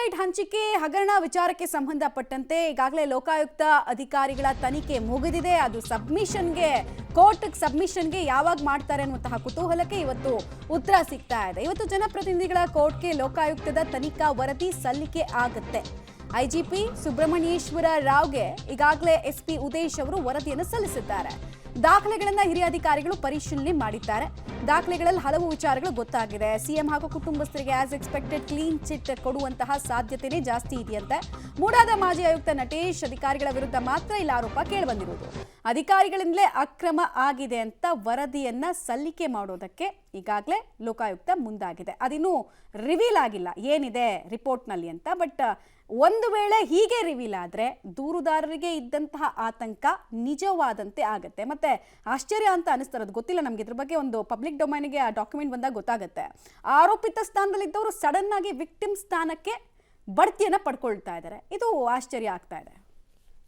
Satellite ಹಂಚಿಕೆ ಹಗರಣ ವಿಚಾರಕ್ಕೆ ಸಂಬಂಧಪಟ್ಟಂತೆ ಈಗಾಗಲೇ ಲೋಕಾಯುಕ್ತ ಅಧಿಕಾರಿಗಳ ತನಿಖೆ ಮುಗಿದಿದೆ. ಅದು ಕೋರ್ಟ್ ಸಬ್ಮಿಷನ್ಗೆ ಯಾವಾಗ ಮಾಡ್ತಾರೆ ಅನ್ನುವಂತಹ ಕುತೂಹಲಕ್ಕೆ ಇವತ್ತು ಉತ್ತರ ಸಿಗ್ತಾ ಇದೆ. ಇವತ್ತು ಜನಪ್ರತಿನಿಧಿಗಳ ಕೋರ್ಟ್ಗೆ ಲೋಕಾಯುಕ್ತದ ತನಿಖಾ ವರದಿ ಸಲ್ಲಿಕೆ ಆಗುತ್ತೆ. ಐಜಿಪಿ ಸುಬ್ರಹ್ಮಣ್ಯೇಶ್ವರ ರಾವ್ಗೆ ಈಗಾಗಲೇ ಎಸ್ಪಿ ಉದೇಶ್ ಅವರು ವರದಿಯನ್ನು ಸಲ್ಲಿಸಿದ್ದಾರೆ. ದಾಖಲೆಗಳನ್ನ ಹಿರಿಯ ಅಧಿಕಾರಿಗಳು ಪರಿಶೀಲನೆ ಮಾಡಿದ್ದಾರೆ. ದಾಖಲೆಗಳಲ್ಲಿ ಹಲವು ವಿಚಾರಗಳು ಗೊತ್ತಾಗಿದೆ. ಸಿಎಂ ಹಾಗೂ ಕುಟುಂಬಸ್ಥರಿಗೆ ಆಸ್ ಎಕ್ಸ್ಪೆಕ್ಟೆಡ್ ಕ್ಲೀನ್ ಚಿಟ್ ಕೊಡುವಂತಹ ಸಾಧ್ಯತೆನೇ ಜಾಸ್ತಿ ಇದೆಯಂತೆ. ಮೂಡಾದ ಮಾಜಿ ಆಯುಕ್ತ ನಟೇಶ್ ಅಧಿಕಾರಿಗಳ ವಿರುದ್ಧ ಮಾತ್ರ ಇಲ್ಲಿ ಆರೋಪ ಕೇಳಿಬಂದಿರುವುದು. ಅಧಿಕಾರಿಗಳಿಂದಲೇ ಅಕ್ರಮ ಆಗಿದೆ ಅಂತ ವರದಿಯನ್ನ ಸಲ್ಲಿಕೆ ಮಾಡೋದಕ್ಕೆ ಈಗಾಗಲೇ ಲೋಕಾಯುಕ್ತ ಮುಂದಾಗಿದೆ. ಅದಿನ್ನೂ ರಿವೀಲ್ ಆಗಿಲ್ಲ ಏನಿದೆ ರಿಪೋರ್ಟ್ನಲ್ಲಿ ಅಂತ. ಬಟ್ ಒಂದು ವೇಳೆ ಹೀಗೆ ರಿವೀಲ್ ಆದರೆ ದೂರುದಾರರಿಗೆ ಇದ್ದಂತಹ ಆತಂಕ ನಿಜವಾದಂತೆ ಆಗುತ್ತೆ. ಮತ್ತೆ ಆಶ್ಚರ್ಯ ಅಂತ ಅನಿಸ್ತಾರದು ಗೊತ್ತಿಲ್ಲ ನಮ್ಗೆ. ಇದ್ರ ಬಗ್ಗೆ ಒಂದು ಪಬ್ಲಿಕ್ ಡೊಮೈನ್ಗೆ ಆ ಡಾಕ್ಯುಮೆಂಟ್ ಬಂದಾಗ ಗೊತ್ತಾಗುತ್ತೆ. ಆರೋಪಿತ ಸ್ಥಾನದಲ್ಲಿದ್ದವರು ಸಡನ್ ಆಗಿ ವಿಕ್ಟಿಮ್ ಸ್ಥಾನಕ್ಕೆ ಬಡ್ತಿಯನ್ನ ಪಡ್ಕೊಳ್ತಾ ಇದ್ದಾರೆ. ಇದು ಆಶ್ಚರ್ಯ ಆಗ್ತಾ ಇದೆ.